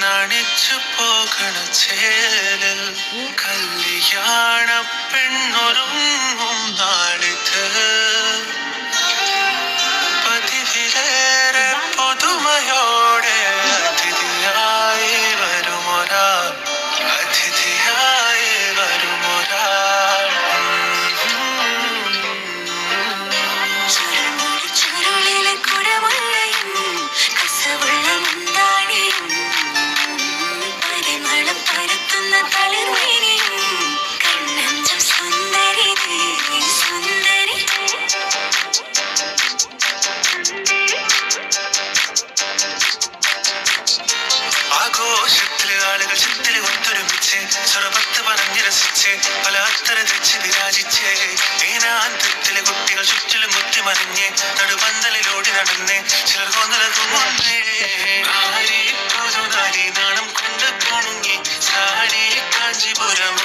നാണിച്ചു പോകണ ചേലിൽ കല്യാണ പെണ്ണൊരുങ്ങും നാളിത് പതിവിലേറെ പുതുമയോടെ അതിഥിയായി വരുമൊരാൾ അതിഥിയായി വരുമൊരാൾ ചുരുളിലെ കുടമുള്ളയും കസവുള്ള മുന്താണിയും പരിമളം പരത്തുന്ന തളിർമേനിയും കണ്ണഞ്ചം സുന്ദരി സുന്ദരി ആഘോഷത്തില് ആളുകൾ ചിത്തിരി ഒത്തൊരുമിച്ച് സ്വരപത്ത് പറഞ്ഞ് രസിച്ച് പല അത്തര ധരിച്ച് വിരാജിച്ച് ഏനാന്തത്തിലെ കുട്ടികൾ ചുറ്റിലും കുത്തിമറിഞ്ഞ് നടുപന്തലിലോടി നടന്ന് ചിലർ കൊന്നലതുമുന്നേ നാരി പുതുനാരി നാണം കൊണ്ട് കുണുങ്ങി ചാടി കാഞ്ചിപുരം